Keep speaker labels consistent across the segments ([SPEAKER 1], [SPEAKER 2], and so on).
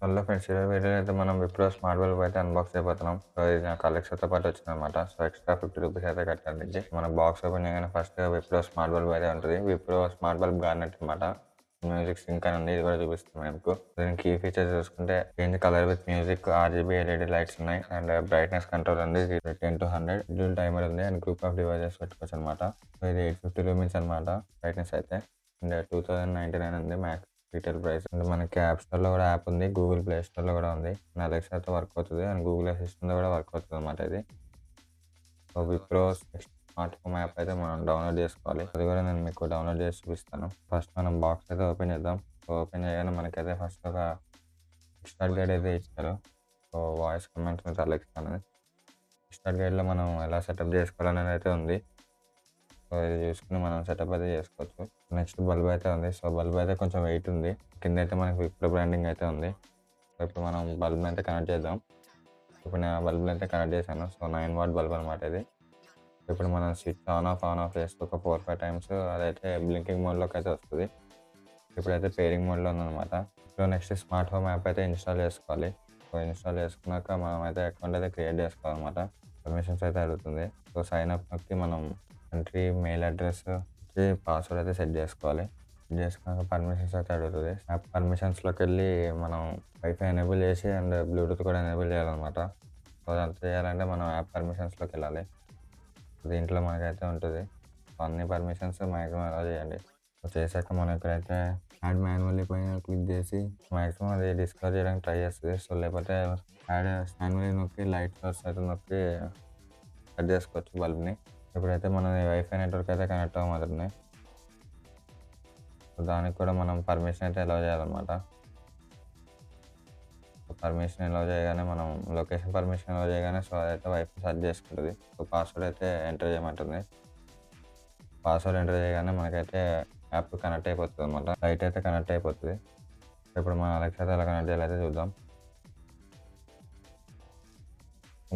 [SPEAKER 1] Hello friends, ఈరోజు వీడియోలో అయితే మనం విప్రో స్మార్ట్ బల్బ్ అయితే అన్బాక్స్ అయిపోతున్నాం. సో ఇది నాకు అలెక్సాతో పాటు వచ్చిందనమాట. సో ఎక్స్ట్రా ₹50 అయితే కట్టాలి దీనికి. మన బాక్స్ ఓపెన్ చేయగానే ఫస్ట్ విప్రో స్మార్ట్ బల్బ్ అయితే ఉంటుంది. విప్రో స్మార్ట్ బల్బ్ గార్నెట్ అనమాట. మ్యూజిక్ సింక్ అని ఉంది, ఇది కూడా చూపిస్తుంది మీకు. దీనికి కీ ఫీచర్స్ చూసుకుంటే change colour with music, RGB LED lights ఉన్నాయి అండ్ బ్రైట్నెస్ కంట్రోల్ ఉంది. 10 to 100 డ్యూల్ టైమర్ ఉంది అండ్ గ్రూప్ ఆఫ్ డివైజెస్ పెట్టుకోవచ్చు అనమాట. సో ఇది 850 లూమిన్స్ అనమాట బ్రైట్నెస్ అయితే. అండ్ 2099 ఉంది మ్యాక్స్ రీటైల్ ప్రైస్. అండ్ మనకి యాప్ స్టోర్లో కూడా యాప్ ఉంది, గూగుల్ ప్లే స్టోర్లో కూడా ఉంది. అలెక్సాతో వర్క్ అవుతుంది అండ్ గూగుల్ అసిస్టెంట్లో కూడా వర్క్ అవుతుంది అనమాట ఇది. So Wipro smart home app అయితే మనం డౌన్లోడ్ చేసుకోవాలి. అది కూడా నేను మీకు డౌన్లోడ్ చేసి చూపిస్తాను. ఫస్ట్ మనం బాక్స్ అయితే ఓపెన్ చేద్దాం. సో ఓపెన్ చేయగానే మనకైతే ఫస్ట్ ఒక స్టార్ట్ గైడ్ అయితే ఇచ్చారు. So voice commands with Alexa అనేది స్టార్ట్ గైడ్లో మనం ఎలా సెటప్ చేసుకోవాలనేది అయితే ఉంది. సో ఇది చూసుకుని మనం సెటప్ అయితే చేసుకోవచ్చు. నెక్స్ట్ బల్బ్ అయితే ఉంది. సో బల్బ్ అయితే కొంచెం వెయిట్ ఉంది. కింద అయితే మనకి విప్రో బ్రాండింగ్ అయితే ఉంది. సో ఇప్పుడు మనం బల్బ్ని అయితే కనెక్ట్ చేద్దాం. ఇప్పుడు నేను ఆ బల్బ్ని అయితే కనెక్ట్ చేశాను. సో 9 వాట్ బల్బ్ అనమాట ఇది. ఇప్పుడు మనం స్విచ్ ఆన్ ఆఫ్ చేస్తే ఒక 4-5 టైమ్స్ అదైతే బ్లింకింగ్ మోడ్లోకి అయితే వస్తుంది. ఇప్పుడైతే పేరింగ్ మోడ్లో ఉందన్నమాట. ఇప్పుడు నెక్స్ట్ స్మార్ట్ హోమ్ యాప్ అయితే ఇన్స్టాల్ చేసుకోవాలి. సో ఇన్స్టాల్ చేసుకున్నాక మనం అయితే అకౌంట్ అయితే క్రియేట్ చేసుకోవాలన్నమాట. పర్మిషన్స్ అయితే అడుగుతుంది. సో సైన్ అప్ నొక్కి మనం కంట్రీ, మెయిల్ అడ్రస్, పాస్వర్డ్ అయితే సెట్ చేసుకోవాలి. సెట్ చేసుకున్నాక పర్మిషన్స్ అయితే అడుగుతుంది. యాప్ పర్మిషన్స్లోకి వెళ్ళి మనం వైఫై ఎనేబుల్ చేసి అండ్ బ్లూటూత్ కూడా ఎనేబుల్ చేయాలన్నమాట. సో అదంతా చేయాలంటే మనం యాప్ పర్మిషన్స్లోకి వెళ్ళాలి. దీంట్లో మనకైతే ఉంటుంది. సో అన్ని పర్మిషన్స్ మ్యాక్సిమం అలా చేయండి. సో చేశాక మనం ఇక్కడైతే యాడ్ మాన్యువల్లీ పైన క్లిక్ చేసి మ్యాక్సిమం అది డిస్కవర్ చేయడానికి ట్రై చేస్తుంది. సో లేకపోతే యాడ్ మాన్యువల్లీ నొక్కి లైట్ సోర్స్ అయితే నొక్కి కట్ చేసుకోవచ్చు బల్బ్ని. ఇప్పుడైతే మన వైఫై నెట్వర్క్ అయితే కనెక్ట్ అవ్వమవుతుంది. సో దానికి కూడా మనం పర్మిషన్ అయితే అలౌ చేయాలన్నమాట. పర్మిషన్ అలౌ చేయగానే మనం లొకేషన్ పర్మిషన్ అలౌ చేయగానే సో అదైతే వైఫై సెర్చ్ చేసుకుంటుంది. సో పాస్వర్డ్ అయితే ఎంటర్ చేయమంటుంది. పాస్వర్డ్ ఎంటర్ చేయగానే మనకైతే యాప్ కనెక్ట్ అయిపోతుంది అనమాట. లైట్ అయితే కనెక్ట్ అయిపోతుంది. ఇప్పుడు మన అలెక్సా అయితే ఎలా కనెక్ట్ చేయాలైతే చూద్దాం.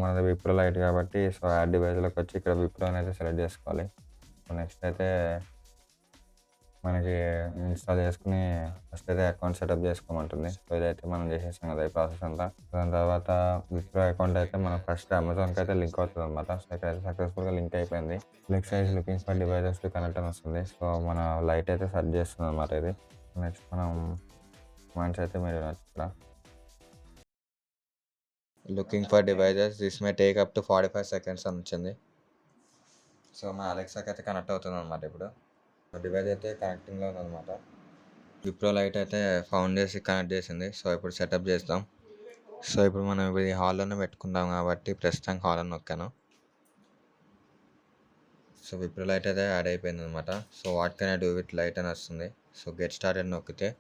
[SPEAKER 1] మనది విప్రో లైట్ కాబట్టి సో యాడ్ డివైస్లోకి వచ్చి ఇక్కడ విప్రో అయితే సెలెక్ట్ చేసుకోవాలి. సో నెక్స్ట్ అయితే మనకి ఇన్స్టాల్ చేసుకుని ఫస్ట్ అయితే అకౌంట్ సెటప్ చేసుకోమంటుంది. సో ఇదైతే మనం చేసేసాం కదా ఈ ప్రాసెస్ అంతా. దాని తర్వాత విప్రో అకౌంట్ అయితే మనం ఫస్ట్ అమెజాన్కి అయితే లింక్ అవుతుంది అనమాట. సో ఇక్కడైతే సక్సెస్ఫుల్గా లింక్ అయిపోయింది. Alexa is looking for devices to connect అని వస్తుంది. సో మన లైట్ అయితే సెర్చ్ చేస్తుంది అనమాట ఇది. నెక్స్ట్ మనం కమాండ్స్ అయితే మీరు ఇక్కడ looking for devices this may take up to 45 seconds అని వచ్చింది. సో మా అలెక్సాకి అయితే కనెక్ట్ అవుతుంది అనమాట. ఇప్పుడు డివైస్ అయితే కనెక్టింగ్లో ఉందన్నమాట. విప్రో లైట్ అయితే ఫౌండ్ చేసి కనెక్ట్ చేసింది. సో ఇప్పుడు సెటప్ చేస్తాం. సో ఇప్పుడు మనం ఇది హాల్లోనే పెట్టుకుందాం కాబట్టి ప్రస్తుతానికి హాల్ అని నొక్కాను. సో విప్రో లైట్ అయితే యాడ్ అయిపోయింది అనమాట. So what can I do with light అని వస్తుంది. సో గెట్ స్టార్టెడ్ నొక్కితే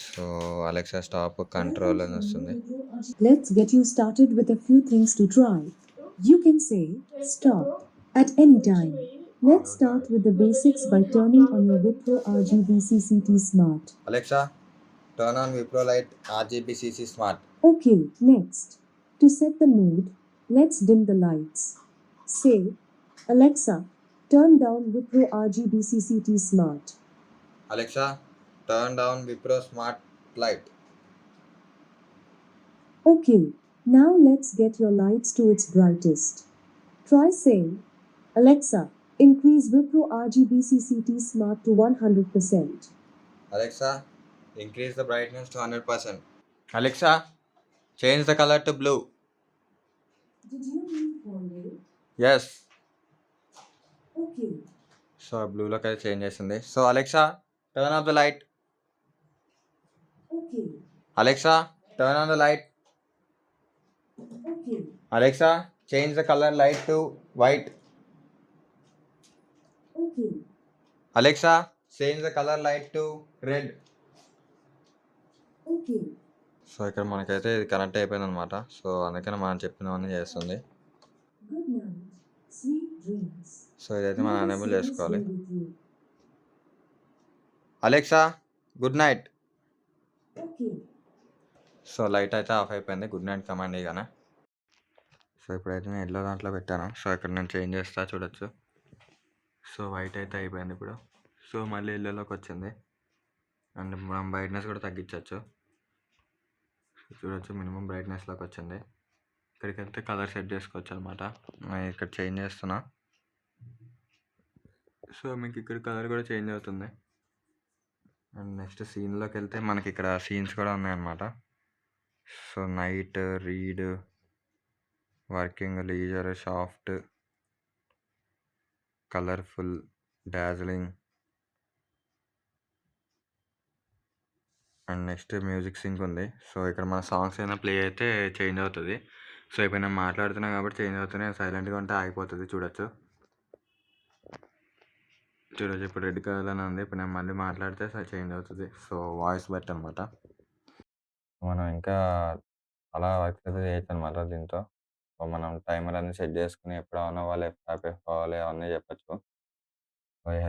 [SPEAKER 1] సో అలెక్సా స్టాప్ కంట్రోల్ అని వస్తుంది.
[SPEAKER 2] Let's get you started with a few things to try. You can say stop at any time. Let's start with the basics by turning on your WIPRO RGB CCT Smart.
[SPEAKER 1] Alexa, turn on WIPRO light RGB CC Smart.
[SPEAKER 2] Okay, next. To set the mood, let's dim the lights. Say, Alexa, turn down WIPRO RGB CCT Smart.
[SPEAKER 1] Alexa, turn down WIPRO Smart Light.
[SPEAKER 2] Okay, now let's get your lights to its brightest. Try saying, Alexa, increase WIPRO RGB CCT Smart to 100%.
[SPEAKER 1] Alexa, increase the brightness to 100%. Alexa, change the color to blue.
[SPEAKER 2] Did you mean Bombay?
[SPEAKER 1] Yes.
[SPEAKER 2] Okay.
[SPEAKER 1] So blue look అయితే change చేసింది. So Alexa, turn off the light.
[SPEAKER 2] Okay.
[SPEAKER 1] Alexa, turn on the light.
[SPEAKER 2] Okay.
[SPEAKER 1] Alexa, change the color light to white.
[SPEAKER 2] Okay.
[SPEAKER 1] Alexa, change the color light to red.
[SPEAKER 2] Okay.
[SPEAKER 1] So ఇక్కడ మనకైతే ఇది connect అయిపోయింది అనమాట. So అందుకని మనం చెప్పినవన్నీ చేస్తుంది.
[SPEAKER 2] Good night. Sweet dreams.
[SPEAKER 1] So ఇదైతే మనం ఎనేబుల్ చేసుకోవాలి.
[SPEAKER 2] With you.
[SPEAKER 1] Alexa, good night.
[SPEAKER 2] Okay.
[SPEAKER 1] So light అయితే ఆఫ్ అయిపోయింది. గుడ్ నైట్ కమాండ్ ఇగానే. సో ఇప్పుడైతే నేను ఎల్లో దాంట్లో పెట్టాను. సో ఇక్కడ నేను చేంజ్ చేస్తా చూడొచ్చు. సో వైట్ అయితే అయిపోయింది ఇప్పుడు. సో మళ్ళీ ఎల్లోలోకి వచ్చింది. అండ్ మనం బ్రైట్నెస్ కూడా తగ్గించవచ్చు. చూడొచ్చు మినిమం బ్రైట్నెస్లోకి వచ్చింది. ఇక్కడికి వెళ్తే కలర్ సెట్ చేసుకోవచ్చు అనమాట. ఇక్కడ చేంజ్ చేస్తున్నా. సో మీకు ఇక్కడ కలర్ కూడా చేంజ్ అవుతుంది. అండ్ నెక్స్ట్ సీన్లోకి వెళ్తే మనకి ఇక్కడ సీన్స్ కూడా ఉన్నాయన్నమాట. So night, read, working, leisure, soft, colourful, dazzling and next music sync ఉంది. సో ఇక్కడ మన సాంగ్స్ ఏమైనా ప్లే అయితే చేంజ్ అవుతుంది. సో ఇప్పుడు నేను మాట్లాడుతున్నా కాబట్టి చేంజ్ అవుతున్నాయి. సైలెంట్గా ఉంటే ఆగిపోతుంది. చూడొచ్చు ఇప్పుడు రెడ్ కలర్లోనే ఉంది. ఇప్పుడు నేను మళ్ళీ మాట్లాడితే చేంజ్ అవుతుంది. సో వాయిస్ బట్టి అనమాట. మనం ఇంకా అలా వర్క్ అయితే చేయొచ్చు అనమాట దీంతో. సో మనం టైమర్ అన్ని సెట్ చేసుకుని ఎప్పుడు ఆన్ అవ్వాలి, ఎప్పుడు ఆపేసుకోవాలి అవన్నీ చెప్పచ్చు. సో ఈ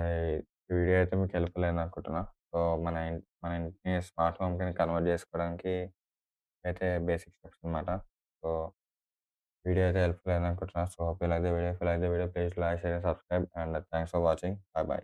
[SPEAKER 1] వీడియో అయితే మీకు హెల్ప్ఫుల్ అయింది అనుకుంటున్నా. సో మన ఇంటిని స్మార్ట్ హోమ్ కింద కన్వర్ట్ చేసుకోవడానికి అయితే బేసిక్ స్టెప్స్ అనమాట. సో వీడియో అయితే హెల్ప్ఫుల్ అయింది అనుకుంటున్నా. So hope you like the video. If you like the video please like, share, subscribe and thanks for watching. By.